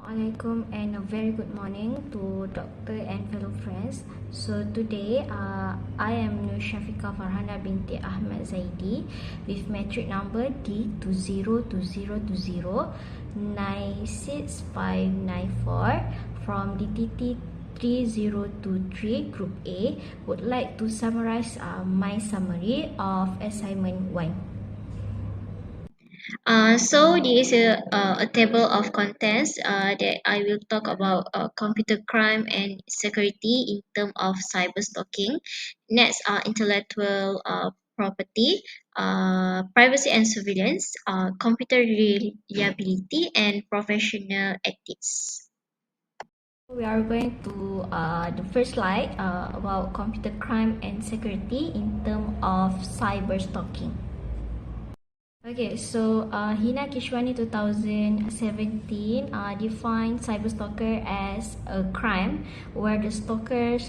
Assalamualaikum and a very good morning to doctor and fellow friends. So today I am NUR SYAFIQAH FARHANA binti AHMAD ZAIDI with metric number D20202096594 from DTT 3023 Group A. Would like to summarize my summary of assignment 1. So this is a table of contents that I will talk about computer crime and security in terms of cyber stalking. Next, intellectual property, privacy and surveillance, computer reliability, and professional ethics. We are going to the first slide about computer crime and security in terms of cyber stalking. Okay, so Hina Kishwani 2017 defined cyberstalker as a crime where the stalkers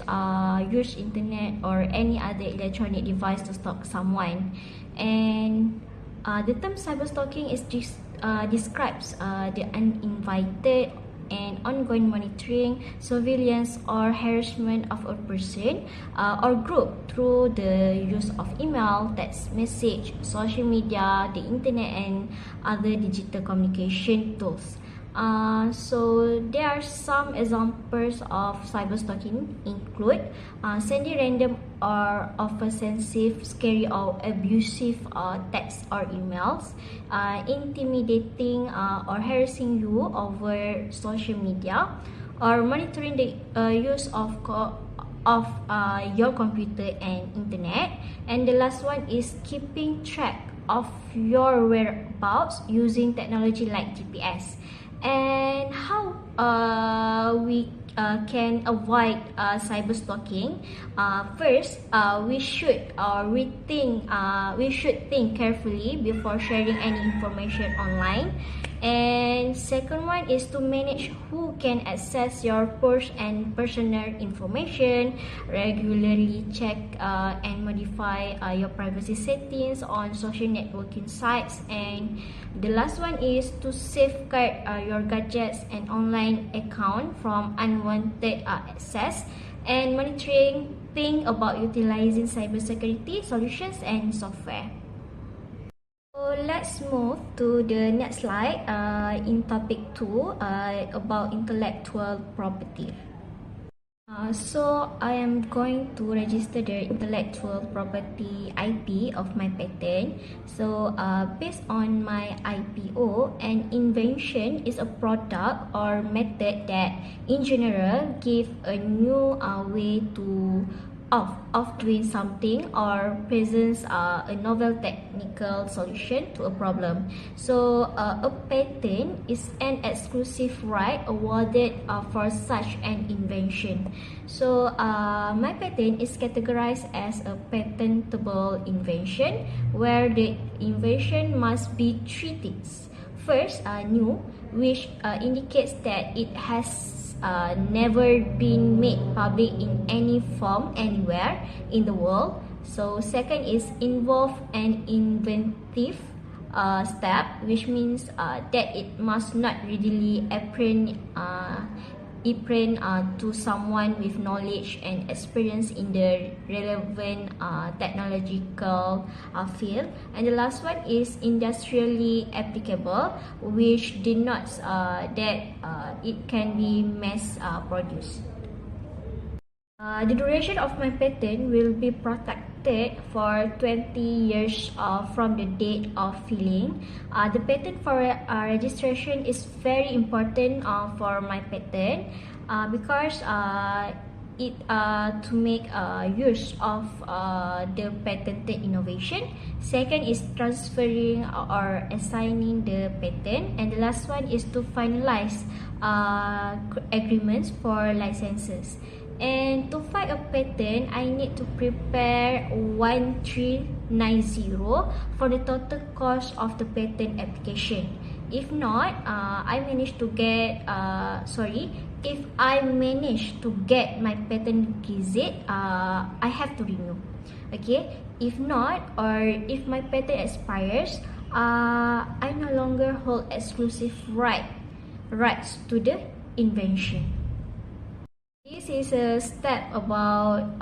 use internet or any other electronic device to stalk someone. And the term cyberstalking describes the uninvited and ongoing monitoring, surveillance, or harassment of a person or group through the use of email, text message, social media, the internet, and other digital communication tools. So there are some examples of cyberstalking include sending random or offensive, scary or abusive texts or emails, intimidating or harassing you over social media, or monitoring the use of your computer and internet. And the last one is keeping track of your whereabouts using technology like GPS. And how we can avoid cyber stalking? First, we should think carefully before sharing any information online. And second one is to manage who can access your push and personal information. Regularly check and modify your privacy settings on social networking sites. And the last one is to safeguard your gadgets and online account from unwanted access. And monitoring, think about utilizing cybersecurity solutions and software. So let's move to the next slide in topic 2 about intellectual property. So I am going to register the intellectual property IP of my patent. So based on my IPO, an invention is a product or method that in general give a new way of doing something or presents a novel technical solution to a problem. So a patent is an exclusive right awarded for such an invention. So my patent is categorized as a patentable invention where the invention must be three things. First, new, which indicates that it has never been made public in any form anywhere in the world. So second is involve an inventive step, which means that it must not readily apprehend to someone with knowledge and experience in the relevant technological field. And the last one is industrially applicable, which denotes that it can be mass produced. The duration of my patent will be protected for 20 years from the date of filing. The patent for registration is very important for my patent because it to make use of the patented innovation. Second is transferring or assigning the patent, and the last one is to finalize agreements for licenses. And to file a patent, I need to prepare 1390 for the total cost of the patent application. If not, if I manage to get my patent gazette, I have to renew. Okay. If not, or if my patent expires, I no longer hold exclusive right rights to the invention. This is a step about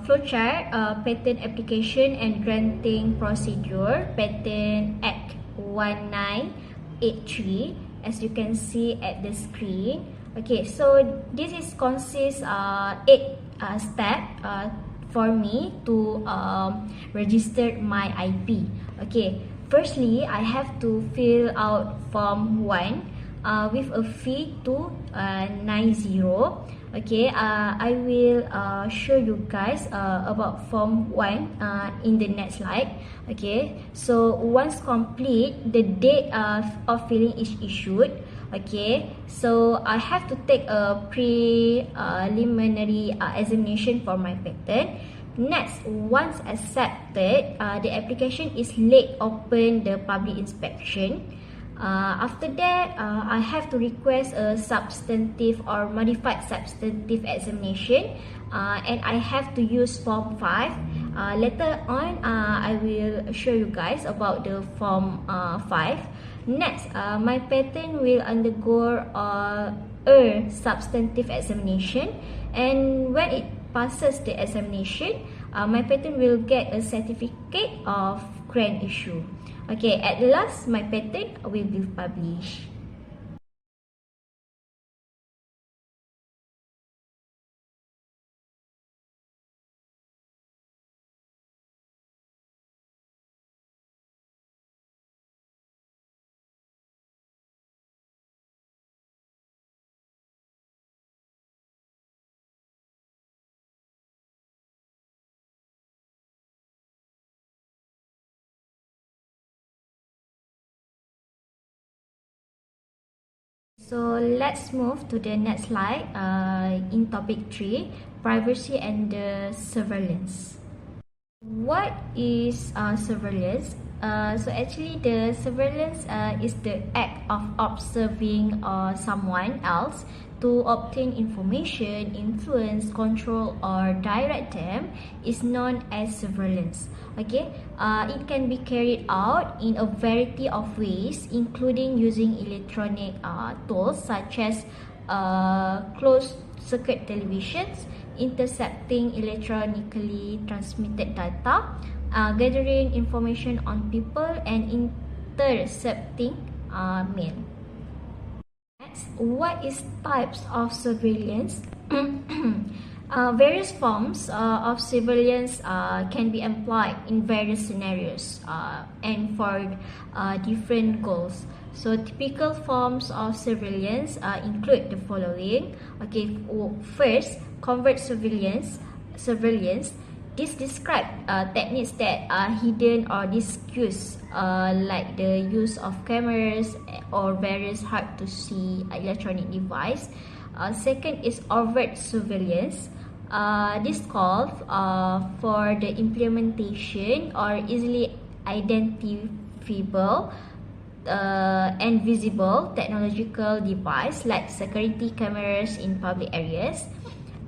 flowchart, patent application and granting procedure, Patent Act 1983, as you can see at the screen. Okay, so this is consists 8 step for me to register my IP. Okay, firstly, I have to fill out form 1 with a fee to 90. Okay, I will show you guys about form 1 in the next slide. Okay, so once complete, the date of filling is issued. Okay, so I have to take a preliminary examination for my patent. Next, once accepted, the application is laid open the public inspection. After that, I have to request a substantive or modified substantive examination, and I have to use form 5. Later on, I will show you guys about the form 5. Next, my patent will undergo a substantive examination, and when it passes the examination, my patent will get a certificate of grant issue. Okay, at last, my patent will be published. So let's move to the next slide in topic 3, privacy and surveillance. What is surveillance? So actually the surveillance is the act of observing someone else to obtain information, influence, control or direct them is known as surveillance. Okay, it can be carried out in a variety of ways, including using electronic tools such as closed circuit televisions, intercepting electronically transmitted data, gathering information on people, and intercepting mail. Next, what is types of surveillance? Various forms of surveillance can be employed in various scenarios and for different goals. So typical forms of surveillance include the following. Okay, first, covert surveillance. This describes techniques that are hidden or disguised, like the use of cameras or various hard-to-see electronic device. Second is overt surveillance. This calls for the implementation or easily identifiable and visible technological device like security cameras in public areas.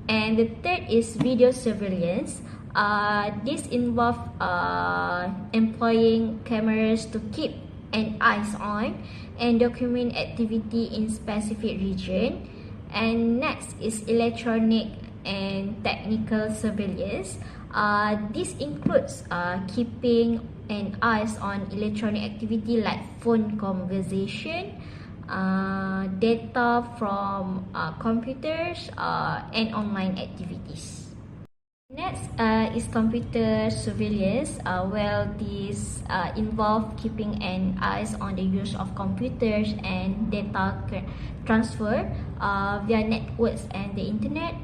And the third is video surveillance. This involves employing cameras to keep an eye on and document activity in specific region. And next is electronic and technical surveillance. This includes keeping an eye on electronic activity like phone conversation, data from computers, and online activities. Next is computer surveillance. This involves keeping an eye on the use of computers and data transfer via networks and the internet.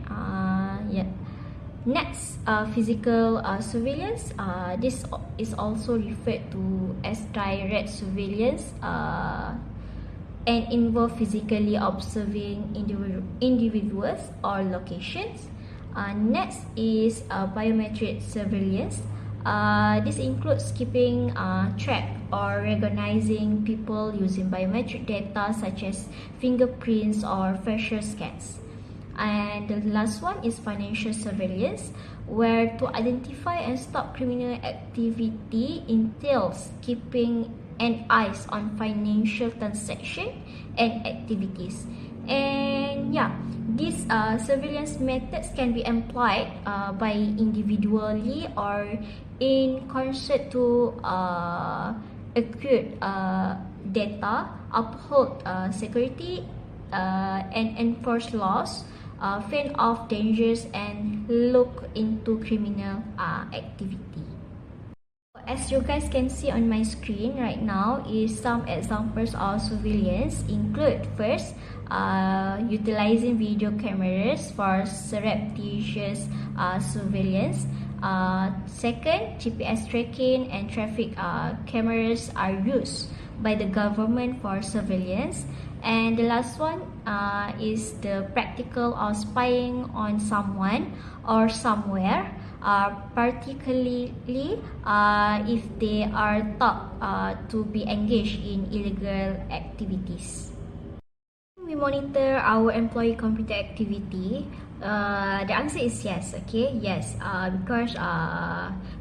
Next, physical surveillance. This is also referred to as direct surveillance and involve physically observing individuals or locations. Next is biometric surveillance. This includes keeping track or recognizing people using biometric data such as fingerprints or facial scans. And the last one is financial surveillance, where to identify and stop criminal activity entails keeping and eyes on financial transaction and activities. And yeah, these surveillance methods can be employed by individually or in concert to acquire data, uphold security, and enforce laws, fend off dangers, and look into criminal activity. As you guys can see on my screen right now is some examples of surveillance include first, utilizing video cameras for surreptitious surveillance. Second, GPS tracking and traffic cameras are used by the government for surveillance. And the last one is the practical of spying on someone or somewhere, particularly if they are thought to be engaged in illegal activities. We monitor our employee computer activity. The answer is yes. Okay, yes. Because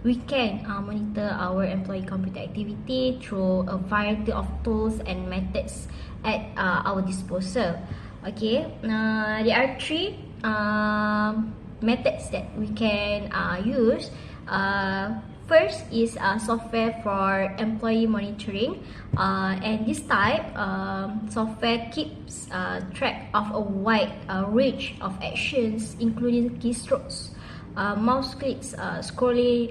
we can monitor our employee computer activity through a variety of tools and methods at our disposal. Okay, there are three methods that we can use. First is software for employee monitoring, and this type software keeps track of a wide range of actions, including keystrokes, mouse clicks, scrolling,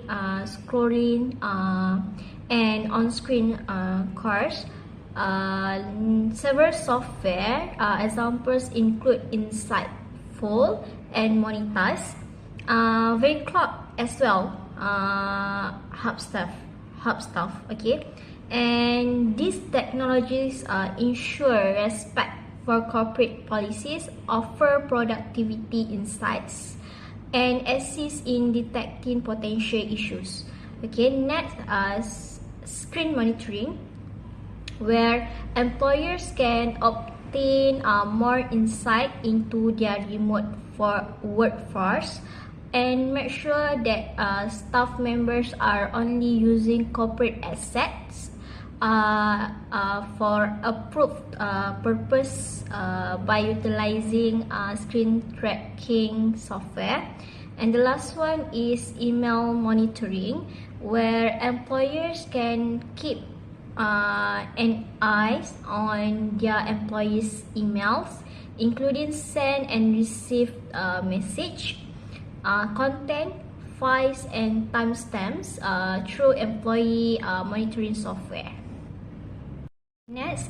and on-screen cars. Several software examples include Insightful and Monitas, very clock as well. Hub stuff. Okay, and these technologies ensure respect for corporate policies, offer productivity insights, and assist in detecting potential issues. Okay, next, screen monitoring, where employers can obtain more insight into their remote workforce and make sure that staff members are only using corporate assets for approved purpose by utilizing screen tracking software. And the last one is email monitoring, where employers can keep an eyes on their employees' emails, including send and receive message, content, files, and timestamps through employee monitoring software. Next,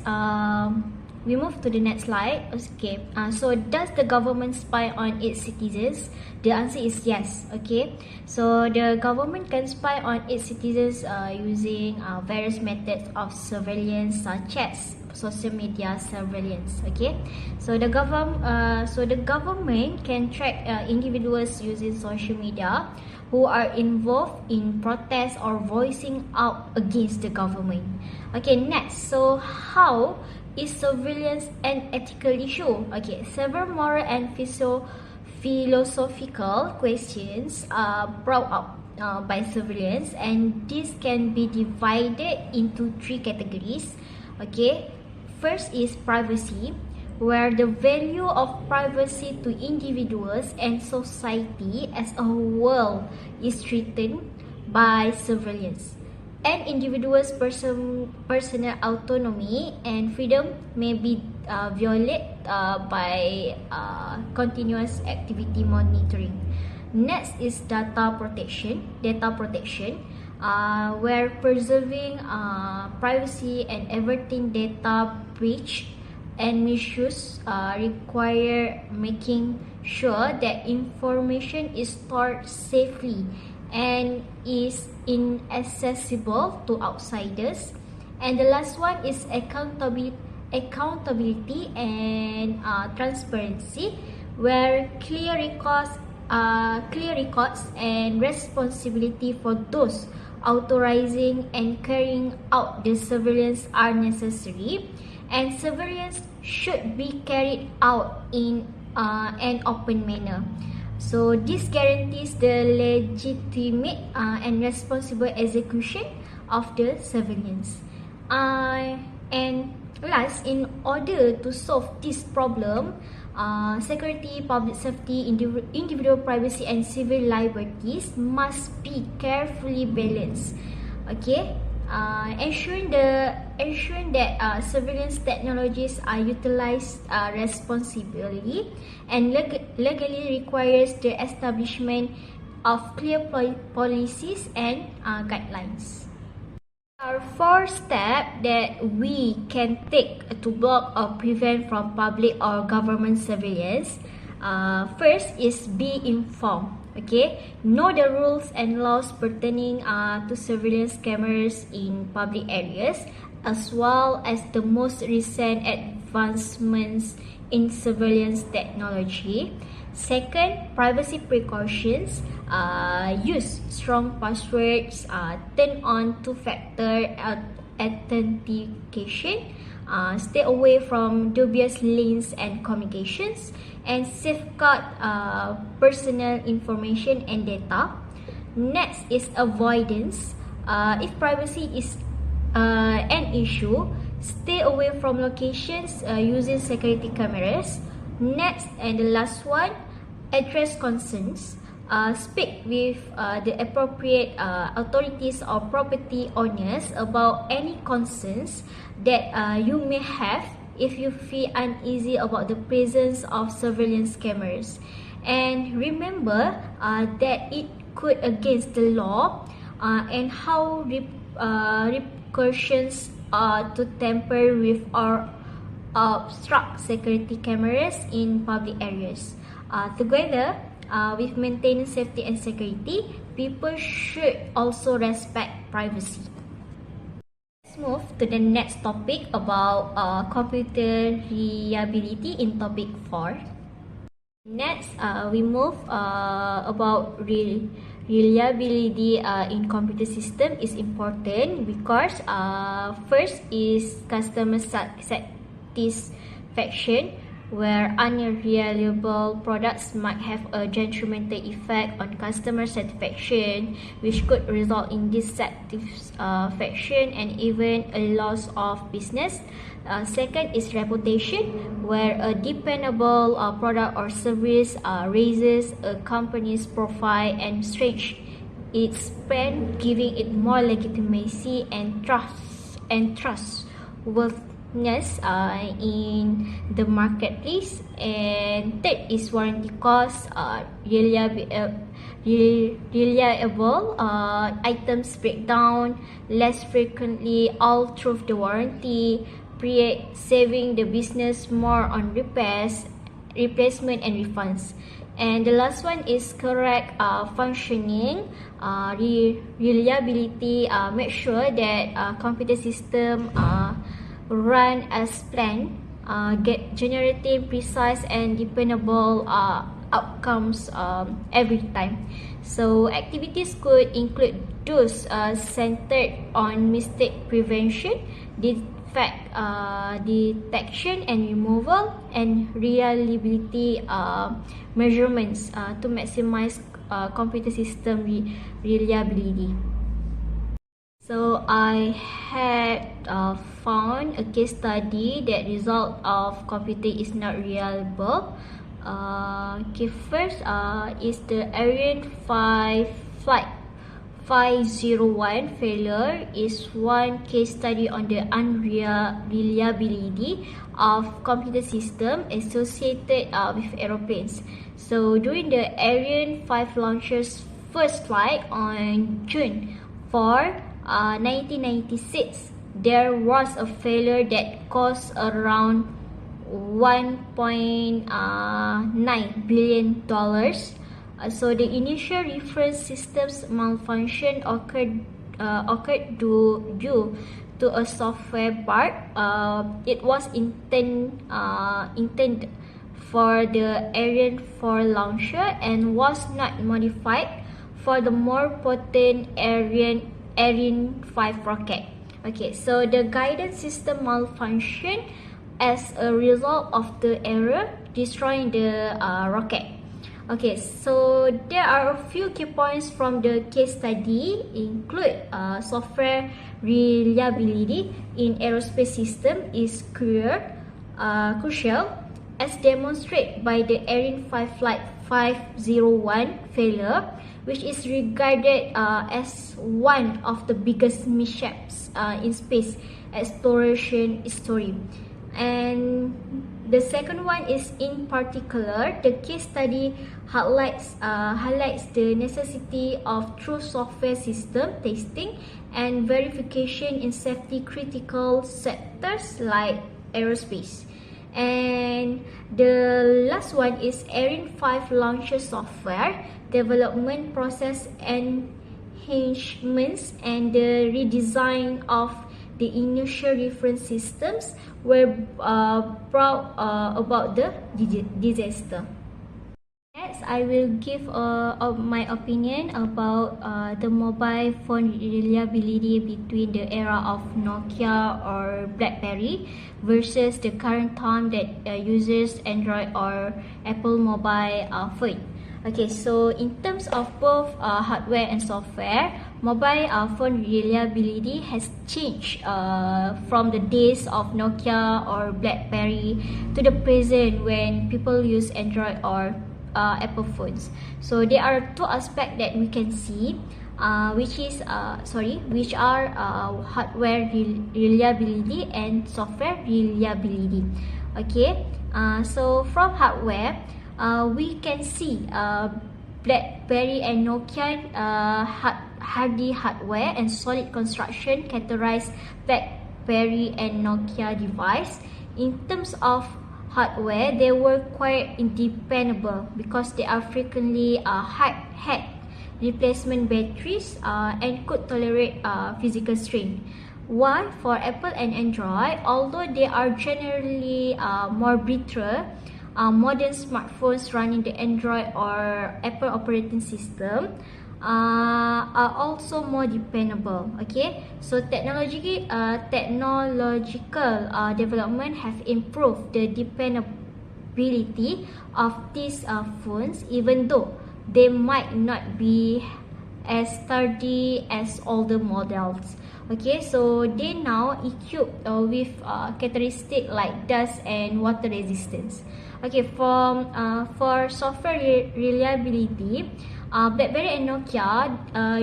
we move to the next slide. Okay, so does the government spy on its citizens? The answer is yes. Okay, so the government can spy on its citizens using various methods of surveillance, such as social media surveillance. Okay, so the government can track individuals using social media who are involved in protests or voicing out against the government. Okay, next, so how is surveillance an ethical issue? Okay, several moral and philosophical questions are brought up by surveillance, and this can be divided into three categories. Okay, first is privacy, where the value of privacy to individuals and society as a whole is threatened by surveillance. And individuals' personal autonomy and freedom may be violated by continuous activity monitoring. Next is data protection. Where preserving privacy and averting data breach and misuse require making sure that information is stored safely and is inaccessible to outsiders. And the last one is accountability and transparency, where clear records and responsibility for those authorizing and carrying out the surveillance are necessary, and surveillance should be carried out in an open manner. So this guarantees the legitimate and responsible execution of the surveillance. And last, in order to solve this problem, security, public safety, individual privacy and civil liberties must be carefully balanced. Okay, ensuring that surveillance technologies are utilized responsibly and legally requires the establishment of clear policies and guidelines. There are 4 steps that we can take to block or prevent from public or government surveillance. First is be informed. Okay, know the rules and laws pertaining to surveillance cameras in public areas, as well as the most recent advancements in surveillance technology. Second, privacy precautions. Use strong passwords. Turn on two-factor authentication. Stay away from dubious links and communications, and safeguard personal information and data. Next is avoidance. If privacy is an issue, stay away from locations using security cameras. Next, and the last one, address concerns. Speak with the appropriate authorities or property owners about any concerns that you may have if you feel uneasy about the presence of surveillance cameras. And remember that it could against the law, and how repercussions to tamper with or obstruct security cameras in public areas. Together with maintaining safety and security, people should also respect privacy. Let's move to the next topic about computer reliability in topic 4. Next, we move about reliability in computer system is important because first is customer satisfaction, where unreliable products might have a detrimental effect on customer satisfaction, which could result in dissatisfaction and even a loss of business. Second is reputation, where a dependable product or service raises a company's profile and strengthens its brand, giving it more legitimacy and trustworthiness in the marketplace. And third is warranty cost. Reliable items break down less frequently all through the warranty, saving the business more on repairs, replacement and refunds. And the last one is correct functioning. Reliability, make sure that computer system run as planned, generating precise and dependable outcomes every time. So activities could include those centered on mistake prevention, defect detection and removal, and reliability measurements to maximize computer system reliability. So I had found a case study that result of computer is not reliable. First is the Ariane 5 flight 501 failure is one case study on the unreliability of computer system associated with aeroplanes. So during the Ariane 5 launcher's first flight on June 4, 1996, there was a failure that cost around $1.9 billion. So the initial reference system's malfunction occurred due to a software bug. It was intended for the Ariane 4 launcher and was not modified for the more potent Ariane 5 rocket. Okay, so the guidance system malfunctioned as a result of the error, destroying the rocket. Okay, so there are a few key points from the case study include software reliability in aerospace system is crucial as demonstrated by the Arin 5 Flight 501 failure, which is regarded as one of the biggest mishaps in space exploration history. And the second one is, in particular, the case study highlights the necessity of true software system testing and verification in safety critical sectors like aerospace. And the last one is Arin 5 launcher software development process enhancements and the redesign of the initial reference systems were brought about the disaster. Next, I will give my opinion about the mobile phone reliability between the era of Nokia or BlackBerry versus the current time that uses Android or Apple mobile phone. Okay, so in terms of both hardware and software, mobile phone reliability has changed from the days of Nokia or BlackBerry to the present when people use Android or Apple phones. So there are two aspects that we can see, which are hardware reliability and software reliability. Okay, so from hardware, we can see BlackBerry and Nokia hardy hardware and solid construction characterize BlackBerry and Nokia device. In terms of hardware, they were quite independable because they are frequently had replacement batteries and could tolerate physical strain. While for Apple and Android, although they are generally more brittle, modern smartphones running the Android or Apple operating system are also more dependable. Okay, so technological development have improved the dependability of these phones, even though they might not be as sturdy as older models. Okay, so they now equipped with characteristics like dust and water resistance. Okay, for software reliability, BlackBerry and Nokia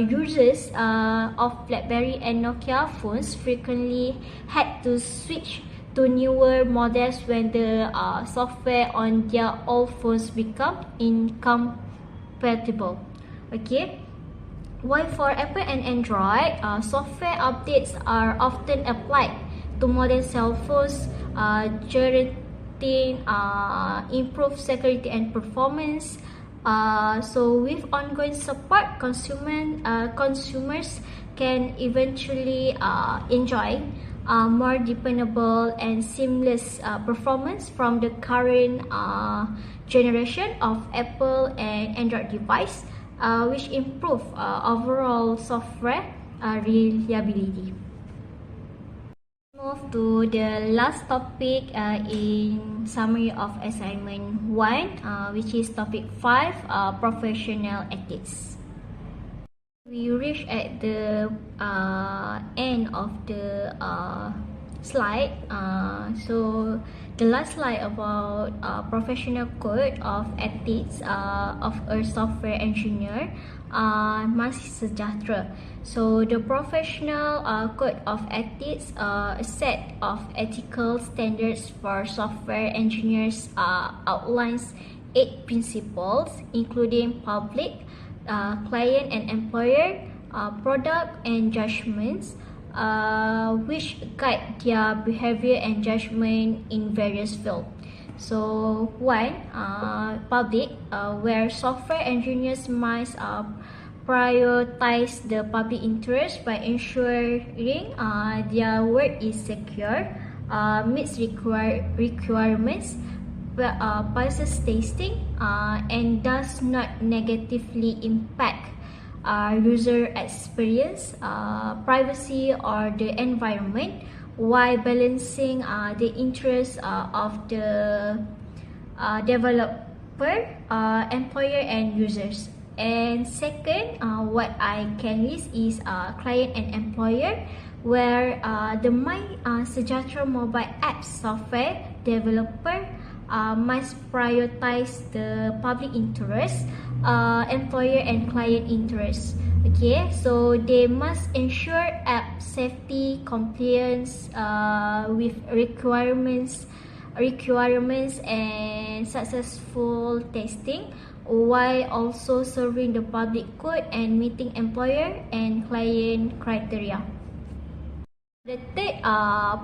users of BlackBerry and Nokia phones frequently had to switch to newer models when the software on their old phones become incompatible. Okay. While for Apple and Android, software updates are often applied to modern cell phones, guaranteeing improved security and performance. So with ongoing support, consumers can eventually enjoy more dependable and seamless performance from the current generation of Apple and Android device, which improve overall software reliability. Move to the last topic in summary of assignment 1, which is topic 5, professional ethics. We reach at the end of the slide. So the last slide about professional code of ethics of a software engineer masih sejahtera. So the professional code of ethics, a set of ethical standards for software engineers, outlines 8 principles, including public, client and employer, product and judgments, which guide their behavior and judgment in various fields. So one, public, where software engineers must prioritize the public interest by ensuring their work is secure, meets requirements, passes testing, and does not negatively impact user experience, privacy, or the environment, while balancing the interests of the developer, employer and users. And second, what I can list is client and employer, where the My Sejahtera mobile app software developer must prioritize the public interest, employer and client interest. Okay, so they must ensure app safety, compliance with requirements and successful testing, while also serving the public good and meeting employer and client criteria. The third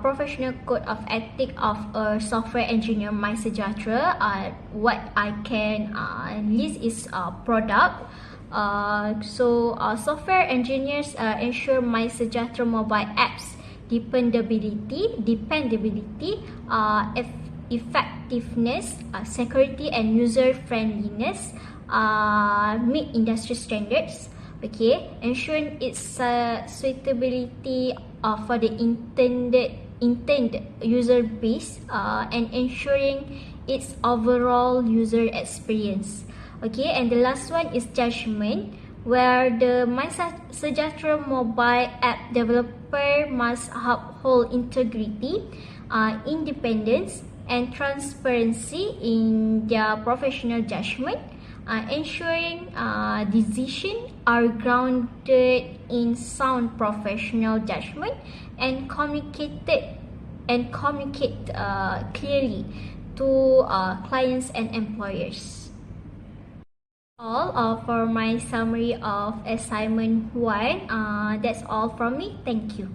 professional code of ethic of a software engineer My Sejahtera, what I can list is product. Software engineers ensure My Sejahtera mobile apps dependability, effectiveness, security and user friendliness, meet industry standards. Okay, ensuring its suitability for the intended user base, and ensuring its overall user experience. Okay, and the last one is judgment, where the My Sejahtera mobile app developer must uphold integrity, independence and transparency in their professional judgment, ensuring decisions are grounded in sound professional judgment and communicate clearly to clients and employers. All for my summary of assignment 1. That's all from me. Thank you.